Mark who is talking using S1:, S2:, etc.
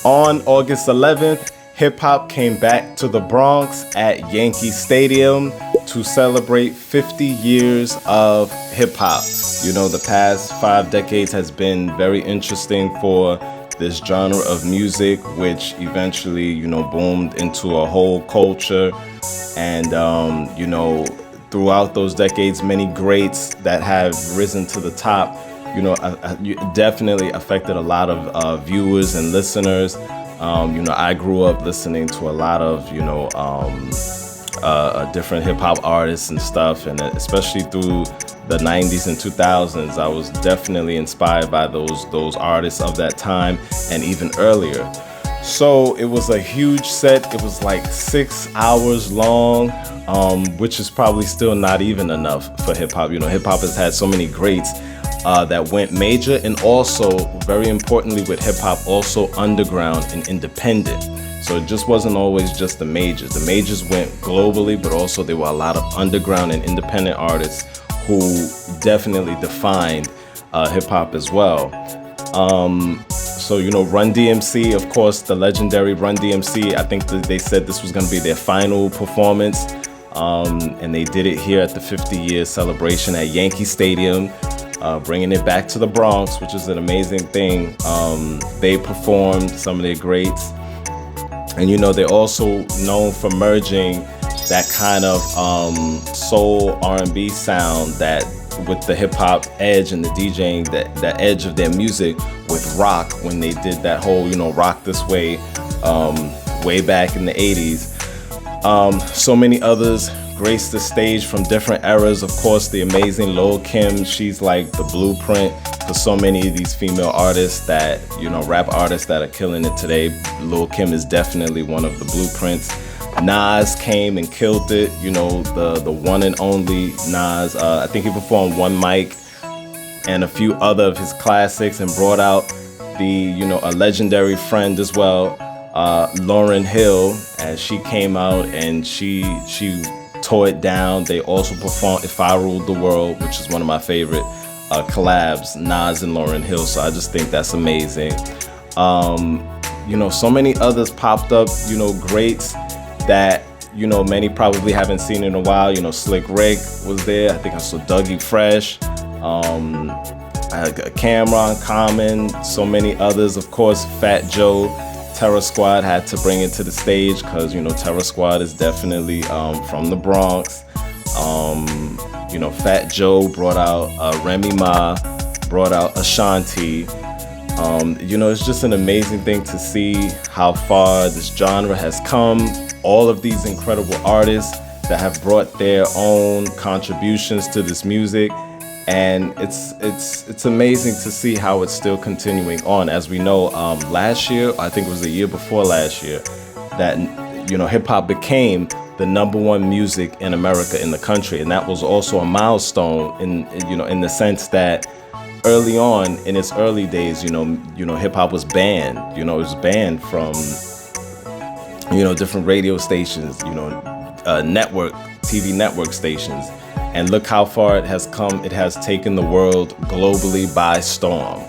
S1: On August 11th, hip-hop came back to the Bronx at Yankee Stadium to celebrate 50 years of hip-hop. You know, the past 5 decades has been very interesting for this genre of music, which eventually, you know, boomed into a whole culture. And, you know, throughout those decades, many greats that have risen to the top, you know, definitely affected a lot of viewers and listeners. You know, I grew up listening to a lot of, you know, different hip hop artists and stuff, and especially through the 90s and 2000s, I was definitely inspired by those artists of that time and even earlier. So it was a huge set. It was like 6 hours long, which is probably still not even enough for hip hop. You know, hip hop has had so many greats that went major, and also very importantly with hip hop, also underground and independent. So it just wasn't always just the majors. The majors went globally, but also there were a lot of underground and independent artists who definitely defined hip hop as well. So, you know, Run DMC, of course, the legendary Run DMC, I think that they said this was going to be their final performance. And they did it here at the 50-year celebration at Yankee Stadium, bringing it back to the Bronx, which is an amazing thing. They performed some of their greats. And, you know, they're also known for merging that kind of soul R&B sound that with the hip hop edge and the DJing, that edge of their music with rock, when they did that whole, you know, Rock This Way way back in the 80s. So many others graced the stage from different eras. Of course, the amazing Lil' Kim, she's like the blueprint for so many of these female artists that, you know, rap artists that are killing it today. Lil' Kim is definitely one of the blueprints. Nas came and killed it, you know, the one and only Nas. I think he performed One Mic and a few other of his classics, and brought out the, you know, a legendary friend as well, Lauryn Hill, as she came out and she tore it down. They also performed If I Ruled the World, which is one of my favorite collabs, Nas and Lauryn Hill. So I just think that's amazing. You know, so many others popped up, you know, greats that, you know, many probably haven't seen in a while. You know, Slick Rick was there. I think I saw Dougie Fresh, Cameron, Common, so many others. Of course, Fat Joe, Terror Squad had to bring it to the stage because, you know, Terror Squad is definitely from the Bronx. You know, Fat Joe brought out Remy Ma, brought out Ashanti. You know, it's just an amazing thing to see how far this genre has come. All of these incredible artists that have brought their own contributions to this music, and it's amazing to see how it's still continuing on. As we know, last year, I think it was the year before last year, that, you know, hip hop became the #1 music in America, in the country, and that was also a milestone in, you know, in the sense that early on in its early days, you know, hip hop was banned. You know, it was banned from, you know, different radio stations, you know, TV network stations. And look how far it has come. It has taken the world globally by storm.